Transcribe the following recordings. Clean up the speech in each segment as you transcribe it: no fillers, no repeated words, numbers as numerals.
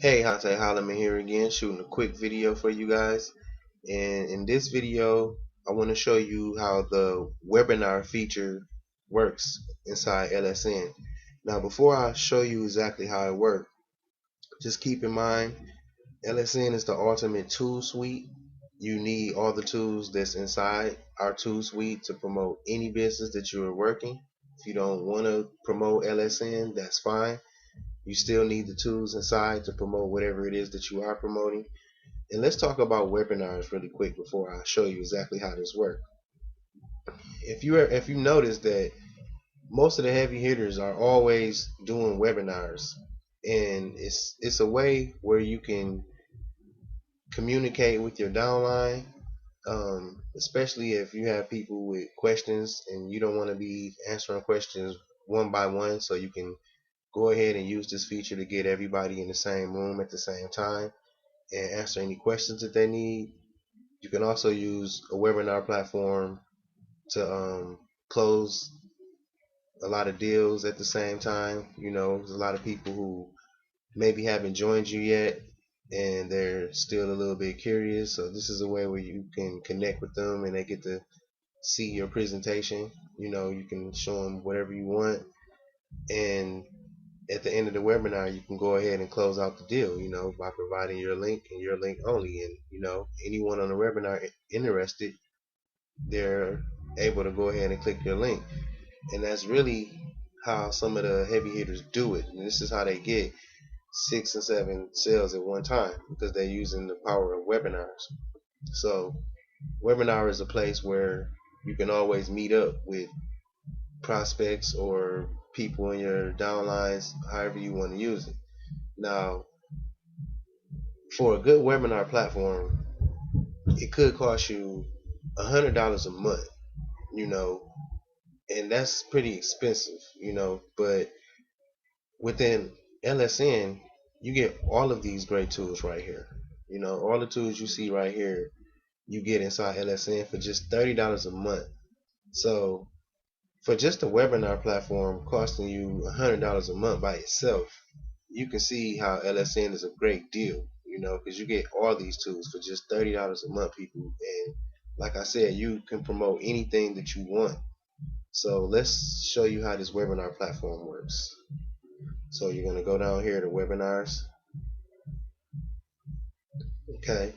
Hey, Holliman here again, shooting a quick video for you guys. And in this video, I want to show you how the webinar feature works inside LSN. Now, before I show you exactly how it works, just keep in mind LSN is the ultimate tool suite. You need all the tools that's inside our tool suite to promote any business that you are working. If you don't want to promote LSN, that's fine. You still need the tools inside to promote whatever it is that you are promoting. And let's talk about webinars really quick before I show you exactly how this works. If you notice that most of the heavy hitters are always doing webinars, and it's a way where you can communicate with your downline, especially if you have people with questions and you don't want to be answering questions one by one, so you can go ahead and use this feature to get everybody in the same room at the same time and answer any questions that they need. You can also use a webinar platform to close a lot of deals at the same time. You know, there's a lot of people who maybe haven't joined you yet and they're still a little bit curious. So this is a way where you can connect with them and they get to see your presentation. You know, you can show them whatever you want, and at the end of the webinar you can go ahead and close out the deal, you know, by providing your link and your link only. And you know, anyone on the webinar interested, they're able to go ahead and click your link. And that's really how some of the heavy hitters do it. And this is how they get 6 and 7 sales at one time, because they're using the power of webinars. So webinar is a place where you can always meet up with prospects or people in your downlines, however you want to use it. Now, for a good webinar platform, it could cost you $100 a month, you know, and that's pretty expensive, you know. But within LSN, you get all of these great tools right here. You know, all the tools you see right here, you get inside LSN for just $30 a month. So for just a webinar platform costing you $100 a month by itself, you can see how LSN is a great deal, you know, because you get all these tools for just $30 a month, people. And like I said, you can promote anything that you want. So let's show you how this webinar platform works. So you're going to go down here to webinars. Okay,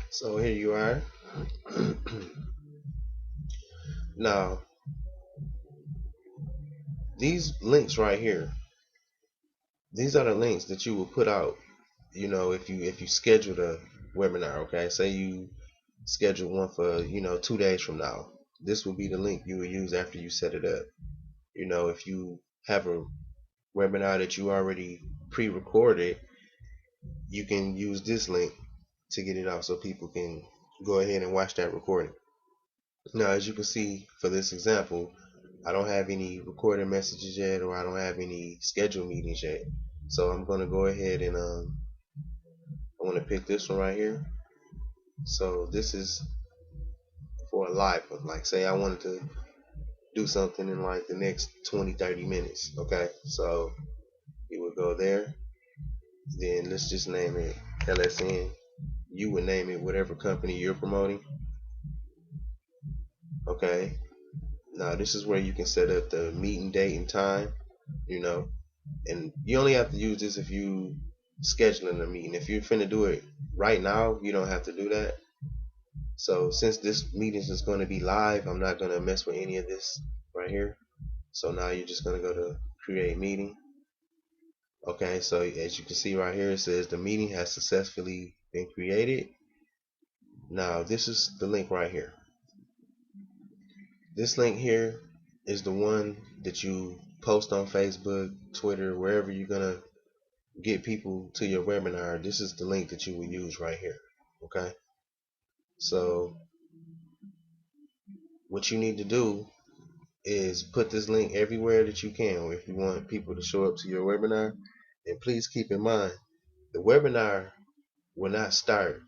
so here you are. Now, these links right here, these are the links that you will put out, you know, if you schedule a webinar. Okay, say you schedule one for, you know, 2 days from now, this will be the link you will use after you set it up. You know, if you have a webinar that you already pre-recorded, you can use this link to get it out so people can go ahead and watch that recording. Now, as you can see for this example, I don't have any recorded messages yet, or I don't have any scheduled meetings yet. So I'm going to go ahead and I want to pick this one right here. So this is for a live one. Like, say I wanted to do something in like the next 20-30 minutes. Okay, so you would go there, then let's just name it LSN. You would name it whatever company you're promoting. Okay, now this is where you can set up the meeting date and time, you know, and you only have to use this if you scheduling a meeting. If you're finna do it right now, you don't have to do that. So since this meeting is going to be live, I'm not going to mess with any of this right here. So now you're just going to go to create meeting. Okay, so as you can see right here, it says the meeting has successfully been created. Now this is the link right here. This link here is the one that you post on Facebook, Twitter, wherever you're going to get people to your webinar. This is the link that you will use right here. Okay, so what you need to do is put this link everywhere that you can if you want people to show up to your webinar. And please keep in mind, the webinar will not start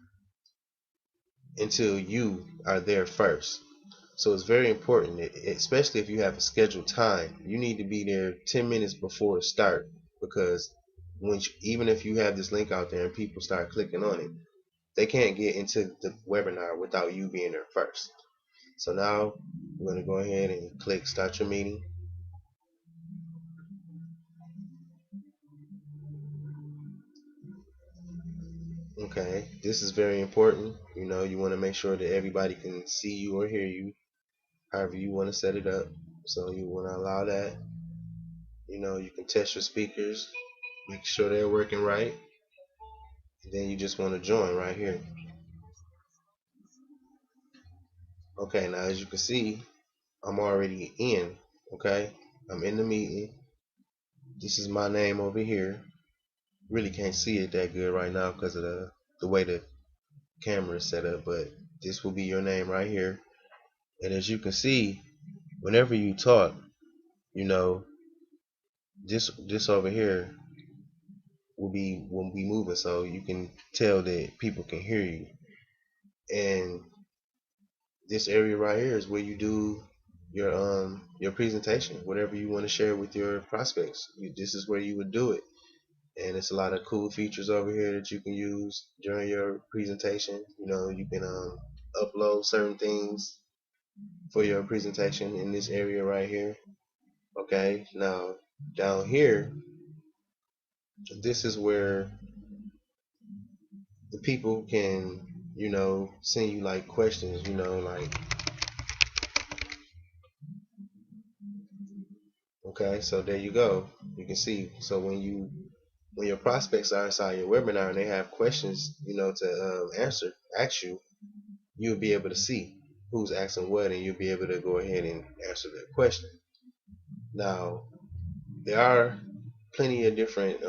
until you are there first. So it's very important, especially if you have a scheduled time, you need to be there 10 minutes before it start, because even if you have this link out there and people start clicking on it, they can't get into the webinar without you being there first. So now we're going to go ahead and click start your meeting. Okay, this is very important. You want to make sure that everybody can see you or hear you, however you want to set it up. So you want to allow that. You can test your speakers, make sure they're working right. And then you just want to join right here. Okay, now as you can see, I'm already in. Okay, I'm in the meeting. This is my name over here. Really can't see it that good right now because of the way the camera is set up, but this will be your name right here. And as you can see, whenever you talk, you know, this over here will be moving, so you can tell that people can hear you. And this area right here is where you do your presentation, whatever you want to share with your prospects. This is where you would do it. And it's a lot of cool features over here that you can use during your presentation. You can upload certain things for your presentation in this area right here. Okay, now down here, this is where the people can, send you like questions, like, okay, so there you go. You can see. So when your prospects are inside your webinar and they have questions, to ask you, you'll be able to see who's asking what, and you'll be able to go ahead and answer their question. Now, there are plenty of different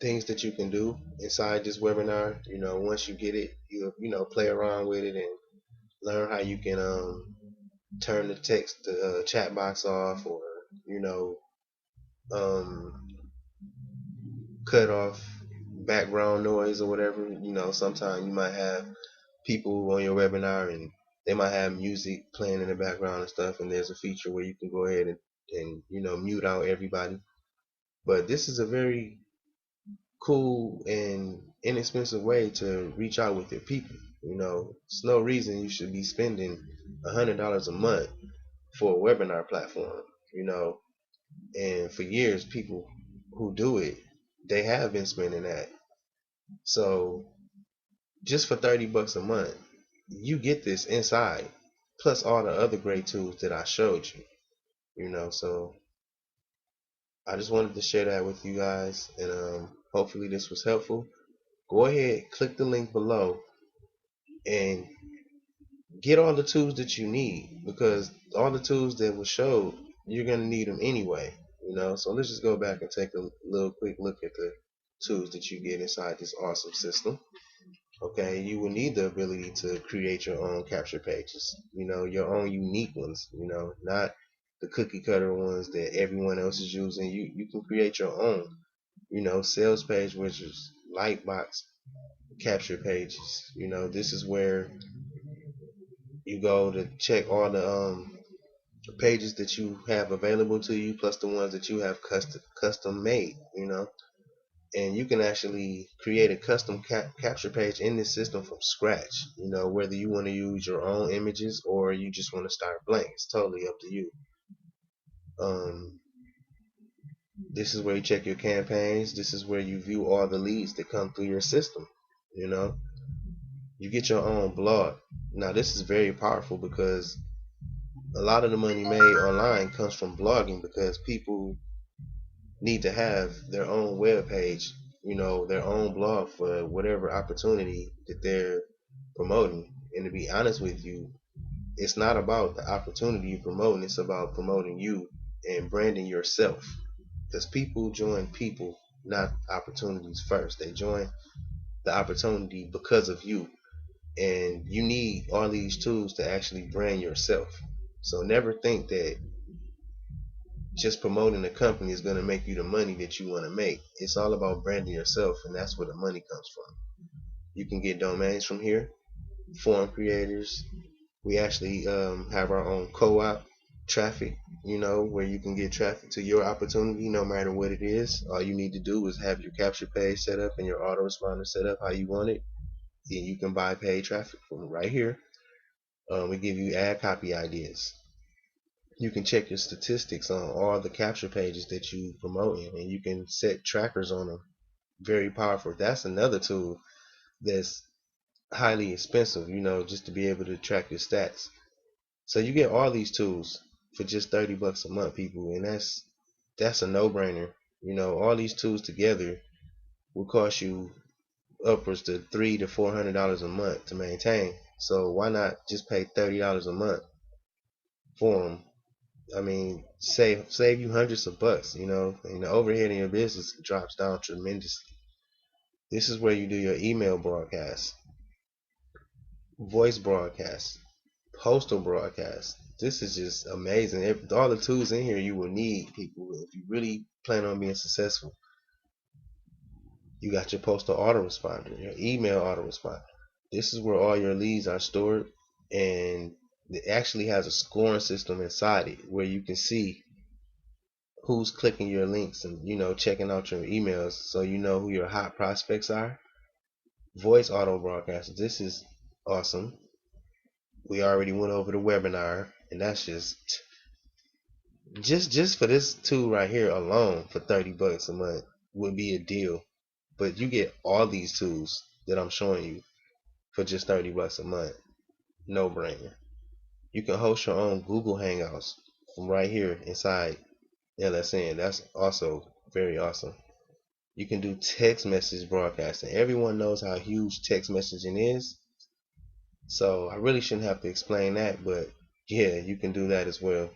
things that you can do inside this webinar. Once you get it, play around with it and learn how you can turn the chat box off, or you know um, cut off background noise or whatever. Sometimes you might have people on your webinar and they might have music playing in the background and stuff, and there's a feature where you can go ahead and mute out everybody. But this is a very cool and inexpensive way to reach out with your people. It's no reason you should be spending $100 a month for a webinar platform. And for years, people who do it, they have been spending that. So just for $30 a month, you get this inside, plus all the other great tools that I showed you. So I just wanted to share that with you guys, and hopefully this was helpful. Go ahead, click the link below, and get all the tools that you need, because all the tools that were showed, you're gonna need them anyway. So let's just go back and take a little quick look at the tools that you get inside this awesome system. Okay, you will need the ability to create your own capture pages, your own unique ones, not the cookie cutter ones that everyone else is using. You can create your own, sales page, which is lightbox capture pages. This is where you go to check all the pages that you have available to you, plus the ones that you have custom made. And you can actually create a custom capture page in this system from scratch. Whether you want to use your own images or you just want to start blank, it's totally up to you. This is where you check your campaigns. This is where you view all the leads that come through your system. You get your own blog. Now this is very powerful, because a lot of the money made online comes from blogging, because people need to have their own web page, their own blog for whatever opportunity that they're promoting. And to be honest with you, it's not about the opportunity you're promoting, it's about promoting you and branding yourself. Because people join people, not opportunities first. They join the opportunity because of you. And you need all these tools to actually brand yourself. So never think that just promoting a company is going to make you the money that you want to make. It's all about branding yourself, and that's where the money comes from. You can get domains from here, forum creators. We actually have our own co-op. traffic, where you can get traffic to your opportunity no matter what it is. All you need to do is have your capture page set up and your autoresponder set up how you want it. And you can buy paid traffic from right here. We give you ad copy ideas. You can check your statistics on all the capture pages that you promoting, and you can set trackers on them. Very powerful. That's another tool that's highly expensive, just to be able to track your stats. So you get all these tools for just $30 a month, people, and that's a no-brainer. All these tools together will cost you upwards to $300 to $400 a month to maintain. So why not just pay $30 a month for them? I mean, save you hundreds of bucks, and the overhead in your business drops down tremendously. This is where you do your email broadcast, voice broadcast, postal broadcast. This is just amazing. All the tools in here you will need, people, if you really plan on being successful. You got your postal autoresponder, your email autoresponder. This is where all your leads are stored, and it actually has a scoring system inside it where you can see who's clicking your links and checking out your emails, so you know who your hot prospects are. Voice auto broadcast. This is awesome. We already went over the webinar, and that's just for this tool right here alone for $30 a month would be a deal. But you get all these tools that I'm showing you for just $30 a month. No brainer. You can host your own Google Hangouts from right here inside LSN. That's also very awesome. You can do text message broadcasting. Everyone knows how huge text messaging is, so I really shouldn't have to explain that, but yeah, you can do that as well.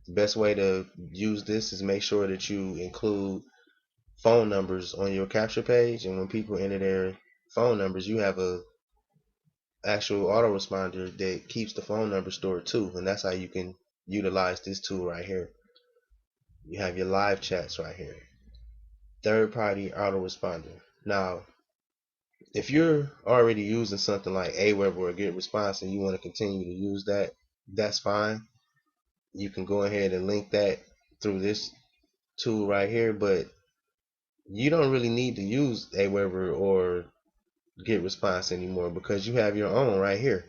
The best way to use this is make sure that you include phone numbers on your capture page, and when people enter their phone numbers, you have a actual autoresponder that keeps the phone number stored too, and that's how you can utilize this tool right here. You have your live chats right here. Third party autoresponder. Now, if you're already using something like Aweber or GetResponse and you want to continue to use that, that's fine. You can go ahead and link that through this tool right here, but you don't really need to use Aweber or GetResponse anymore because you have your own right here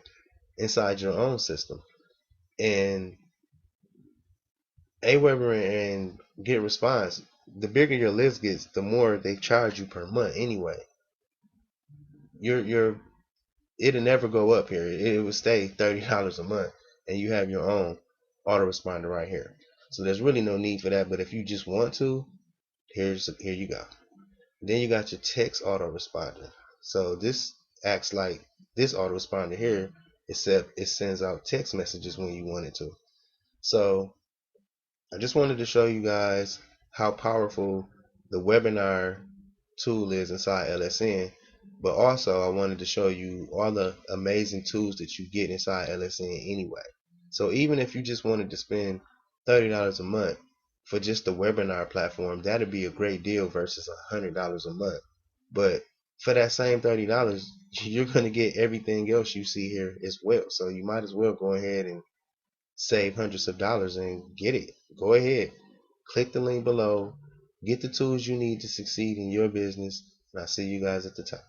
inside your own system. And Aweber and GetResponse, the bigger your list gets, the more they charge you per month anyway. It'll never go up here. It will stay $30 a month, and you have your own autoresponder right here. So there's really no need for that. But if you just want to, here you go. Then you got your text autoresponder. So this acts like this autoresponder here, except it sends out text messages when you want it to. So I just wanted to show you guys how powerful the webinar tool is inside LSN, but also I wanted to show you all the amazing tools that you get inside LSN anyway. So even if you just wanted to spend $30 a month for just the webinar platform, that'd be a great deal versus $100 a month. But for that same $30, you're going to get everything else you see here as well. So you might as well go ahead and save hundreds of dollars and get it. Go ahead, click the link below, get the tools you need to succeed in your business, and I'll see you guys at the top.